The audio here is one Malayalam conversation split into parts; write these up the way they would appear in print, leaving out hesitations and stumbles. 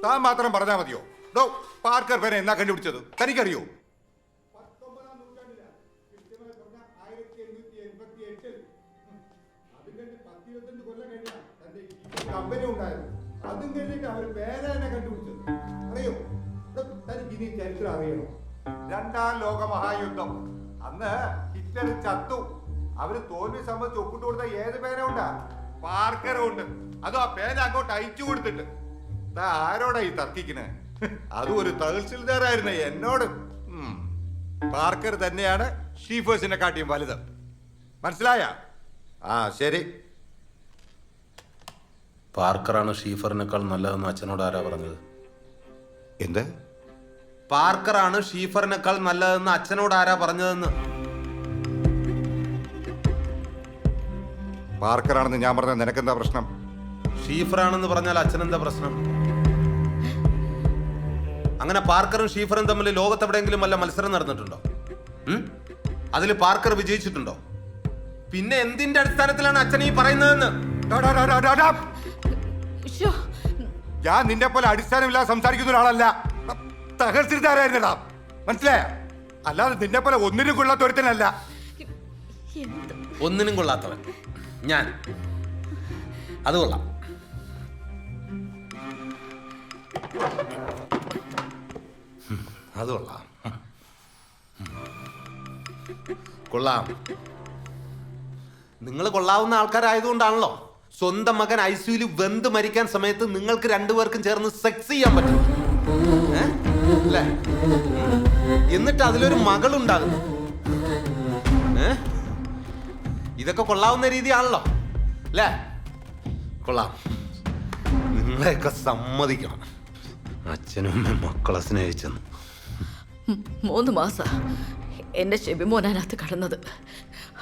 താൻ മാത്രം പറഞ്ഞാൽ മതിയോ? ഡോ പാർക്കർ പേരെ എന്നാ കണ്ടുപിടിച്ചത് തനിക്കറിയോ? കമ്പനി ഉണ്ടായിരുന്നു, അതും കഴിഞ്ഞിട്ട് അവർ പേരെ തന്നെ കണ്ടുപിടിച്ചത് അറിയോ? തനിക്ക് ഇനി ചരിത്രം അറിയണോ? രണ്ടാം ലോക മഹായുദ്ധം അന്ന് ഹിറ്റ്ലർ ചത്തു. അവര് തോൽവി സംബന്ധിച്ച് ഒപ്പിട്ട് കൊടുത്ത ഏത് പേന ഉണ്ടാ? പാർക്കറും ഉണ്ട്. അതും ആ പേന അങ്ങോട്ട് അയച്ചു കൊടുത്തിട്ട്. ആരോടാ ഈ തർക്കിക്കണേ? അതും ഒരു തഹസിൽദാരായിരുന്നു എന്നോട്. പാർക്കർ തന്നെയാണ് ഷീഫേഴ്സിനെ കാട്ടിയും വലുത്. മനസ്സിലായ? ആ ശരി. പാർക്കറാണ് ഷീഫറിനേക്കാൾ നല്ലതെന്ന് അച്ഛനോട് ആരാ പറഞ്ഞത്? എന്ത്? പാർക്കറാണ് ഷീഫറിനേക്കാൾ നല്ലതെന്ന് അച്ഛനോട് ആരാ പറഞ്ഞതെന്ന്? പാർക്കറാണെന്ന് ഞാൻ പറഞ്ഞ നിനക്കെന്താ പ്രശ്നം? ഷീഫറാണെന്ന് പറഞ്ഞാൽ അച്ഛനെന്താ പ്രശ്നം? അങ്ങനെ പാർക്കറും ഷീഫറും തമ്മിൽ ലോകത്തെവിടെയെങ്കിലും വല്ല മത്സരം നടന്നിട്ടുണ്ടോ? അതിൽ പാർക്കർ വിജയിച്ചിട്ടുണ്ടോ? പിന്നെ എന്തിന്റെ അടിസ്ഥാനത്തിലാണ് അച്ഛൻ ഈ പറയുന്നതെന്ന്? ഞാൻ നിന്നെ പോലെ അടിസ്ഥാനമില്ലാതെ സംസാരിക്കുന്ന ഒരാളല്ല. തഹസിൽദാരായിരുന്നടാ, മനസ്സിലായ? അല്ലാതെ നിന്നെ പോലെ ഒന്നിനും കൊള്ളാത്ത ഒരുത്തനല്ല. ഒന്നിനും കൊള്ളാത്തവൻ ഞാൻ? അത് കൊള്ളാം. അത് കൊള്ളാം. കൊള്ളാം. നിങ്ങൾ കൊള്ളാവുന്ന ആൾക്കാരായതുകൊണ്ടാണല്ലോ സ്വന്തം മകൻ ഐസിയുയിൽ വെന്ത് മരിക്കാൻ സമയത്ത് നിങ്ങൾക്ക് രണ്ടുപേർക്കും ചേർന്ന് സെക്സ് ചെയ്യാൻ പറ്റും. അല്ലേ? എന്നിട്ട് അതിലൊരു മകളുണ്ടാകുന്നു. ഇതൊക്കെ കൊള്ളാവുന്ന രീതിയാണല്ലോ അല്ലേ? കൊള്ളാം. നിങ്ങളെയൊക്കെ സമ്മതിക്കണം. അച്ഛനും മക്കളെ സ്നേഹിച്ചെന്ന്. 3 മാസം എന്റെ ഷെബിമോനകത്ത് കടന്നത്.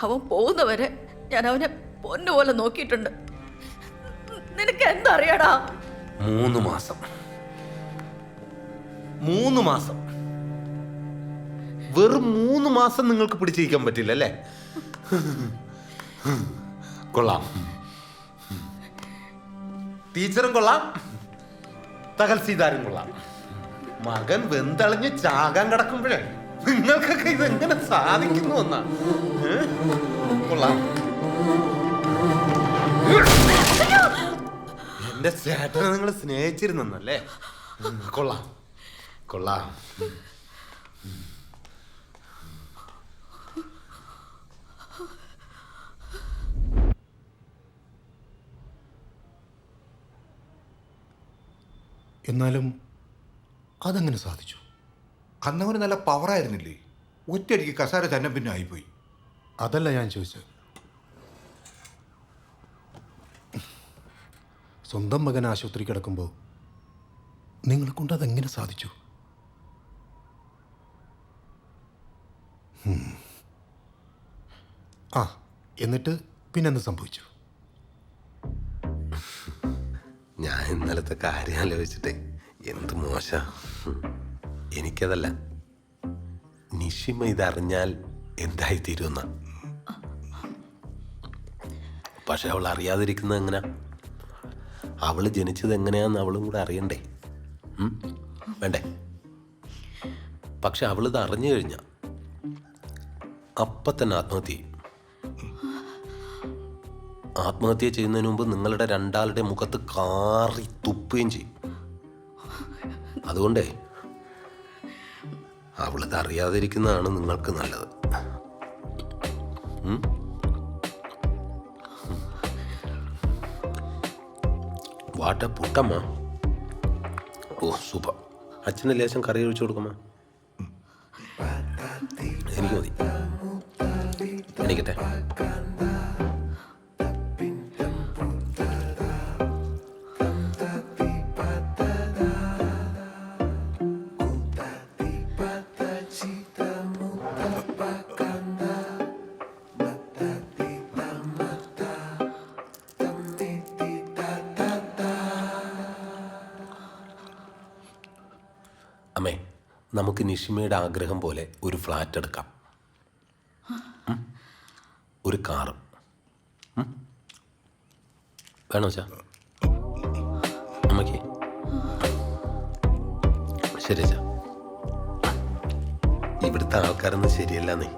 അവൻ പോകുന്നവരെ ഞാൻ അവനെ പൊന്നുപോലെ നോക്കിയിട്ടുണ്ട്. നിനക്ക് എന്തറിയടാ? 3 മാസം. 3 മാസം. വെറും 3 മാസം നിങ്ങൾക്ക് പിടിച്ചിരിക്കാൻ പറ്റില്ല അല്ലേ? കൊള്ളാം. ടീച്ചറും കൊള്ളാം, തഹസിൽദാരും കൊള്ളാം. മകൻ വെന്തളിഞ്ഞ് ചാകാൻ കിടക്കുമ്പോഴേ നിങ്ങൾക്കൊക്കെ ഇതെങ്ങനെ സാധിക്കുന്നു എന്നാ? കൊള്ളാം. എന്റെ ചേട്ടനെ നിങ്ങൾ സ്നേഹിച്ചിരുന്നല്ലേ? കൊള്ളാം കൊള്ളാം. എന്നാലും അതെങ്ങനെ സാധിച്ചു? അന്നവന് നല്ല പവറായിരുന്നില്ലേ? ഒറ്റയടിക്ക് കസാര തന്നെ പിന്നെ ആയിപ്പോയി. അതല്ല ഞാൻ ചോദിച്ചത്. സ്വന്തം മകൻ ആശുപത്രി കിടക്കുമ്പോൾ നിങ്ങളെ കൊണ്ട് അതെങ്ങനെ സാധിച്ചു? ആ, എന്നിട്ട് പിന്നെന്ത് സംഭവിച്ചു? ഞാൻ ഇന്നലത്തെ കാര്യം ആലോചിച്ചിട്ടേ എന്ത് മോശ. എനിക്കതല്ല, നിഷിമ ഇതറിഞ്ഞാൽ എന്തായിത്തീരുമെന്ന. പക്ഷെ അവൾ അറിയാതിരിക്കുന്നത് എങ്ങനെയാ? അവള് ജനിച്ചത് എങ്ങനെയാന്ന് അവളും കൂടെ അറിയണ്ടേ? വേണ്ടേ? പക്ഷെ അവളിത് അറിഞ്ഞു കഴിഞ്ഞാൽ അപ്പം തന്നെ ആത്മഹത്യ ചെയ്യും. ആത്മഹത്യ ചെയ്യുന്നതിന് മുമ്പ് നിങ്ങളുടെ രണ്ടാളുടെ മുഖത്ത് കാറി തുപ്പുകയും ചെയ്യും. അതുകൊണ്ടേ അവളിത് അറിയാതിരിക്കുന്നതാണ് നിങ്ങൾക്ക് നല്ലത്. വാട്ട പുട്ടമ്മ. ഓ സൂപ്പർ. അച്ഛന് ലേശം കറി ഒഴിച്ചു കൊടുക്കമ്മ. എനിക്ക് മതി. എനിക്കട്ടെ. അമ്മേ, നമുക്ക് നിഷിമയുടെ ആഗ്രഹം പോലെ ഒരു ഫ്ലാറ്റ് എടുക്കാം, ഒരു കാറും. വേണോ ചാ? ശരി അച്ഛാ. ഇവിടുത്തെ ആൾക്കാരൊന്നും ശരിയല്ല നീ,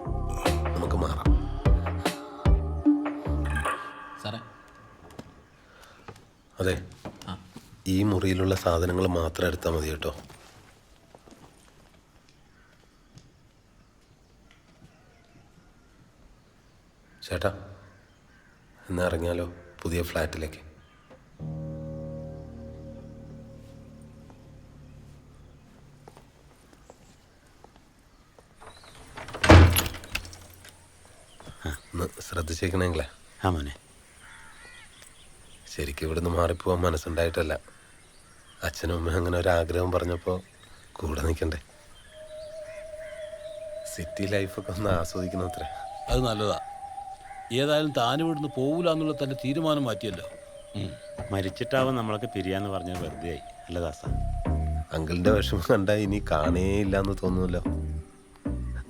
നമുക്ക് മാറാം. സാറേ, അതെ, ഈ മുറിയിലുള്ള സാധനങ്ങൾ മാത്രം എടുത്താൽ മതി കേട്ടോ. ചേട്ടാ, എന്നാ ഇറങ്ങിയാലോ പുതിയ ഫ്ലാറ്റിലേക്ക്? ശ്രദ്ധിച്ചേക്കണെങ്കിലേ. ആ മോനെ. ശരിക്കും ഇവിടുന്ന് മാറിപ്പോവാൻ മനസ്സുണ്ടായിട്ടല്ല. അച്ഛനും അമ്മ അങ്ങനെ ഒരാഗ്രഹം പറഞ്ഞപ്പോൾ കൂടെ നിൽക്കണ്ടേ. സിറ്റി ലൈഫൊക്കെ ഒന്ന് ആസ്വദിക്കണം അത്രേ. അത് നല്ലതാ. ഏതായാലും താനും ഇവിടുന്ന് പോകില്ല എന്നുള്ള തൻ്റെ തീരുമാനം മാറ്റിയല്ലോ. മരിച്ചിട്ടാവും നമ്മളൊക്കെ പിരിയാന്ന് പറഞ്ഞത് വെറുതെ ആയി അല്ല ദാസ? അങ്കിളിൻ്റെ വിഷമം കണ്ടാൽ ഇനി കാണേയില്ല എന്ന് തോന്നുമല്ലോ.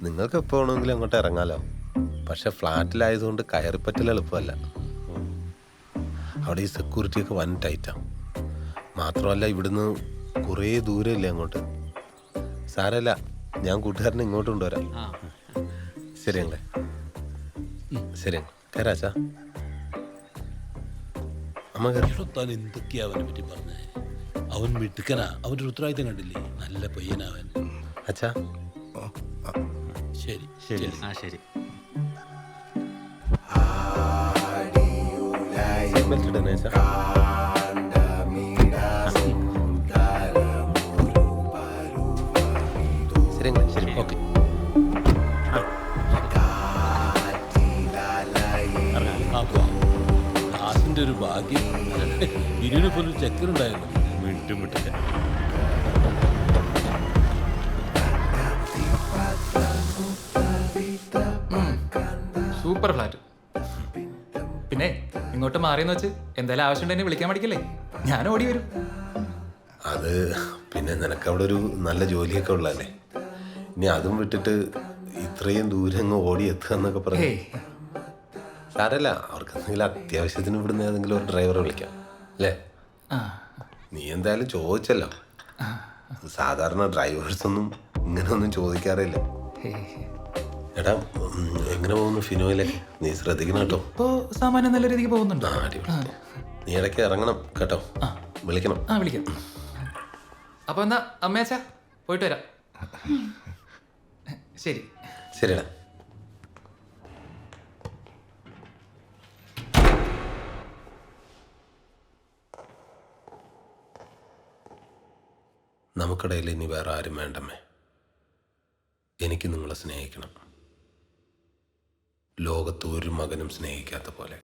നിങ്ങൾക്ക് എപ്പോൾ വേണമെങ്കിലും അങ്ങോട്ട് ഇറങ്ങാലോ. പക്ഷെ ഫ്ലാറ്റിലായതുകൊണ്ട് കയറിപ്പറ്റൽ എളുപ്പമല്ല. അവിടെ ഈ സെക്യൂരിറ്റിയൊക്കെ വൻ ടൈറ്റാണ്. മാത്രമല്ല ഇവിടുന്ന് കുറേ ദൂരമില്ലേ അങ്ങോട്ട്. സാരമില്ല, ഞാൻ കൂട്ടുകാരനെ ഇങ്ങോട്ട് കൊണ്ടുവരാം. ശരി അങ്ങളെ, ശരി കയറാച്ചാ. അമ്മ താൻ എന്തൊക്കെയാ അവനെ പറ്റി പറഞ്ഞേ? അവൻ മിടുക്കനാ, അവൻ്റെ ഒരു ഉത്തരവാദിത്തം കണ്ടില്ലേ? നല്ല പയ്യനാവൻ. അച്ഛാ ശരി ശരി. ആ ശരി. ബെൽറ്റ് ഇടണേ അച്ഛാ. ശരി അങ്ങളെ, ശരി, ഓക്കെ. ആ പോവാം. ദാസിൻ്റെ ഒരു ഭാഗ്യം. ബിരിയാണി പോലൊരു ചക്കരുണ്ടായിരുന്നു. വീണ്ടും വിട്ടില്ല. Super flat. പിന്നെ ഇങ്ങോട്ട് മാറിയെന്ന് വെച്ച് എന്തായാലും ആവശ്യമുണ്ടെങ്കിൽ വിളിക്കാൻ മടിക്കല്ലേ, ഞാൻ ഓടി വരും. അത് പിന്നെ നിനക്കവിടെ ഒരു നല്ല ജോലിയൊക്കെ ഉള്ളതല്ലേ. ഇനി അതും വിട്ടിട്ട് ഇത്രയും ദൂരം അങ്ങ് ഓടി എത്തുക എന്നൊക്കെ പറഞ്ഞു. ഏയ് സാരല്ല, അവർക്ക് എന്തെങ്കിലും അത്യാവശ്യത്തിന് ഇവിടുന്ന് ഏതെങ്കിലും ഒരു ഡ്രൈവറെ വിളിക്കാം അല്ലേ? ആ നീ എന്തായാലും ചോദിച്ചല്ലോ. സാധാരണ ഡ്രൈവേഴ്സൊന്നും ഇങ്ങനെയൊന്നും ചോദിക്കാറില്ല. എടാ, എങ്ങനെ പോകുന്നു ഫിനോയിലേക്ക്? നീ ശ്രദ്ധിക്കണം കേട്ടോ. ഇപ്പോൾ സാമാന്യം നല്ല രീതിക്ക് പോകുന്നുണ്ട്. ആ, അടിപൊളി. നീ ഇടയ്ക്ക് ഇറങ്ങണം കേട്ടോ, വിളിക്കണം. ആ വിളിക്കാം. അപ്പോൾ എന്നാ അമ്മേച്ചാ പോയിട്ട് വരാം. ശരി. ശരിടാ. നമുക്കിടയിൽ ഇനി വേറെ ആരും വേണ്ടമ്മേ. എനിക്ക് നിങ്ങളെ സ്നേഹിക്കണം, ലോകത്ത് ഒരു മകനും സ്നേഹിക്കാത്ത പോലെ.